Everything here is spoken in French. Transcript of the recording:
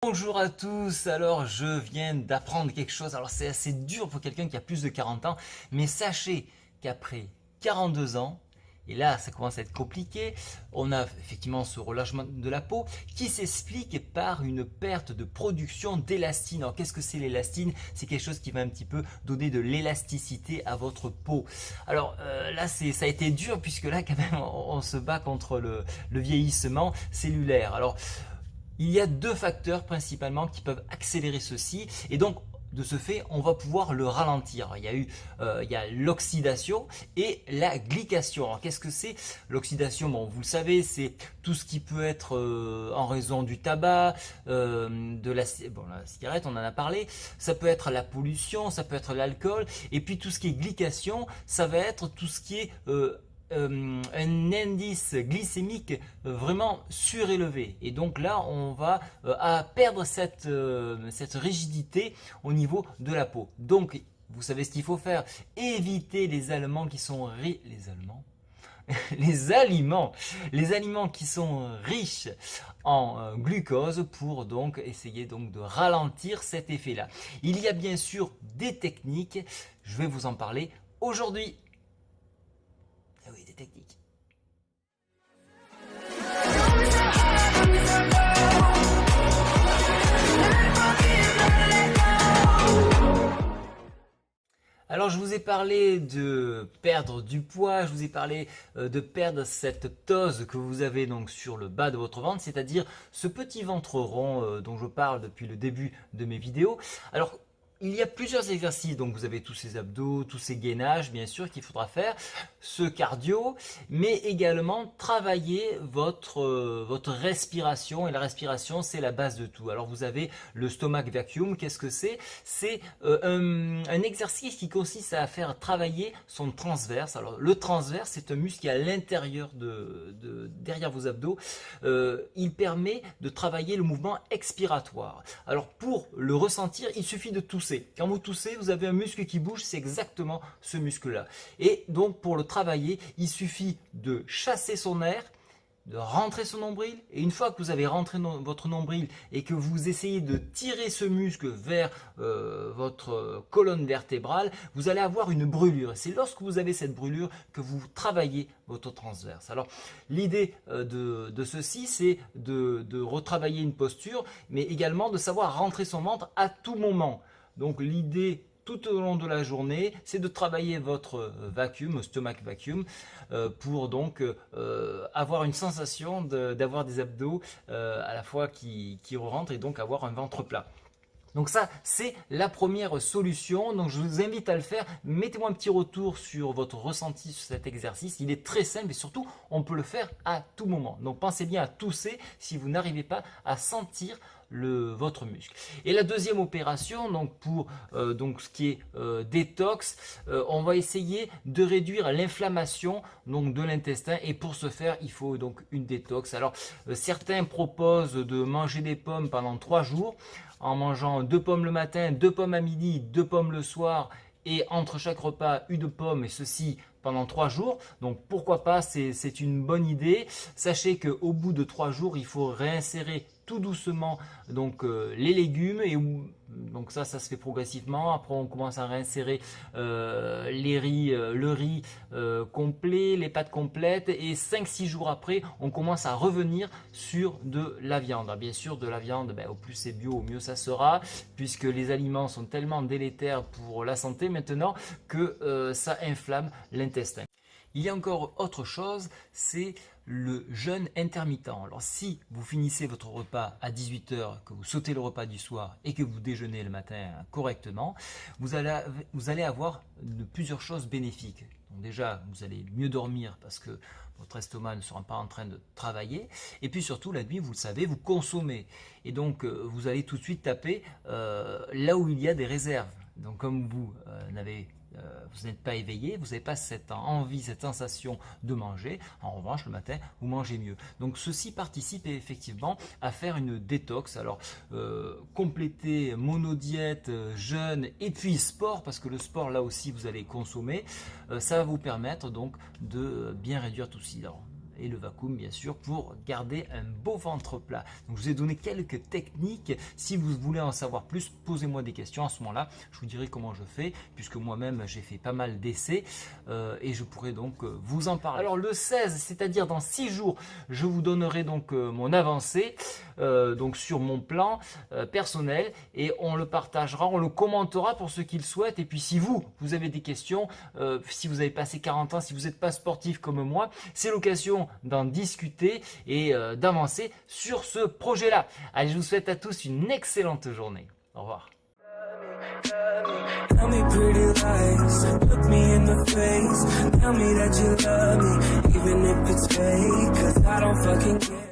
Bonjour à tous, alors je viens d'apprendre quelque chose, alors c'est assez dur pour quelqu'un qui a plus de 40 ans, mais sachez qu'après 42 ans, et là ça commence à être compliqué, on a effectivement ce relâchement de la peau qui s'explique par une perte de production d'élastine. Alors qu'est-ce que c'est l'élastine? C'est quelque chose qui va un petit peu donner de l'élasticité à votre peau. Alors là ça a été dur puisque là quand même on se bat contre le vieillissement cellulaire. Alors il y a deux facteurs principalement qui peuvent accélérer ceci et donc de ce fait on va pouvoir le ralentir. Il y a l'oxydation et la glycation. Alors qu'est-ce que c'est l'oxydation? Bon, vous le savez, c'est tout ce qui peut être en raison du tabac, la cigarette, on en a parlé. Ça peut être la pollution, ça peut être l'alcool, et puis tout ce qui est glycation, ça va être tout ce qui est un indice glycémique vraiment surélevé, et donc là on va à perdre cette rigidité au niveau de la peau. Donc vous savez ce qu'il faut faire: éviter les aliments qui sont les aliments qui sont riches en glucose, pour donc essayer donc de ralentir cet effet là. Il y a bien sûr des techniques, je vais vous en parler aujourd'hui. Ah oui, des techniques. Alors je vous ai parlé de perdre du poids, je vous ai parlé de perdre cette tose que vous avez donc sur le bas de votre ventre, c'est-à-dire ce petit ventre rond dont je parle depuis le début de mes vidéos. Alors il y a plusieurs exercices, donc vous avez tous ces abdos, tous ces gainages bien sûr qu'il faudra faire, ce cardio, mais également travailler votre respiration, et la respiration c'est la base de tout. Alors vous avez le stomach vacuum, qu'est-ce que c'est? C'est un exercice qui consiste à faire travailler son transverse. Alors le transverse c'est un muscle qui est à l'intérieur derrière vos abdos, il permet de travailler le mouvement expiratoire. Alors pour le ressentir, il suffit de tousser. Quand vous toussez, vous avez un muscle qui bouge, c'est exactement ce muscle-là. Et donc pour le travailler, il suffit de chasser son air, de rentrer son nombril, et une fois que vous avez rentré votre nombril et que vous essayez de tirer ce muscle vers votre colonne vertébrale, vous allez avoir une brûlure. C'est lorsque vous avez cette brûlure que vous travaillez votre transverse. Alors l'idée de ceci, c'est de retravailler une posture, mais également de savoir rentrer son ventre à tout moment. Donc l'idée tout au long de la journée, c'est de travailler votre vacuum, stomach vacuum, pour donc avoir une sensation d'avoir des abdos à la fois qui rentrent, et donc avoir un ventre plat. Donc ça, c'est la première solution. Donc je vous invite à le faire. Mettez-moi un petit retour sur votre ressenti sur cet exercice. Il est très simple et surtout, on peut le faire à tout moment. Donc pensez bien à tousser si vous n'arrivez pas à sentir votre muscle. Et la deuxième opération, donc pour donc ce qui est détox, on va essayer de réduire l'inflammation donc de l'intestin, et pour ce faire il faut donc une détox. Alors certains proposent de manger des pommes pendant 3 jours en mangeant 2 pommes le matin, 2 pommes à midi, 2 pommes le soir, et entre chaque repas une pomme, et ceci pendant 3 jours. Donc pourquoi pas, c'est une bonne idée. Sachez qu'au bout de 3 jours, il faut réinsérer tout doucement donc les légumes, et donc ça se fait progressivement. Après on commence à réinsérer le riz complet, les pâtes complètes, et 5-6 jours après on commence à revenir sur de la viande. Alors, bien sûr de la viande, au plus c'est bio, au mieux ça sera, puisque les aliments sont tellement délétères pour la santé maintenant que ça inflamme l'intestin. Il y a encore autre chose, c'est le jeûne intermittent. Alors si vous finissez votre repas à 18 h, que vous sautez le repas du soir et que vous déjeunez le matin correctement, vous allez avoir plusieurs choses bénéfiques. Donc déjà, vous allez mieux dormir parce que votre estomac ne sera pas en train de travailler, et puis surtout la nuit, vous le savez, vous consommez, et donc vous allez tout de suite taper là où il y a des réserves. Donc comme vous n'êtes pas éveillé, vous n'avez pas cette envie, cette sensation de manger. En revanche, le matin, vous mangez mieux. Donc ceci participe effectivement à faire une détox. Alors compléter monodiète, jeûne et puis sport, parce que le sport là aussi vous allez consommer, ça va vous permettre donc de bien réduire tout ceci. Alors, et le vacuum bien sûr pour garder un beau ventre plat. Donc je vous ai donné quelques techniques. Si vous voulez en savoir plus, posez-moi des questions à ce moment-là. Je vous dirai comment je fais puisque moi-même j'ai fait pas mal d'essais et je pourrai donc vous en parler. Alors le 16, c'est-à-dire dans 6 jours, je vous donnerai donc mon avancée donc sur mon plan personnel et on le partagera, on le commentera pour ceux qui le souhaitent. Et puis si vous avez des questions, si vous avez passé 40 ans, si vous n'êtes pas sportif comme moi, c'est l'occasion d'en discuter et d'avancer sur ce projet-là. Allez, je vous souhaite à tous une excellente journée. Au revoir. Tell me pretty lies, look me in the face. Tell me that you love me, even if it's fake, 'cause I don't fucking care.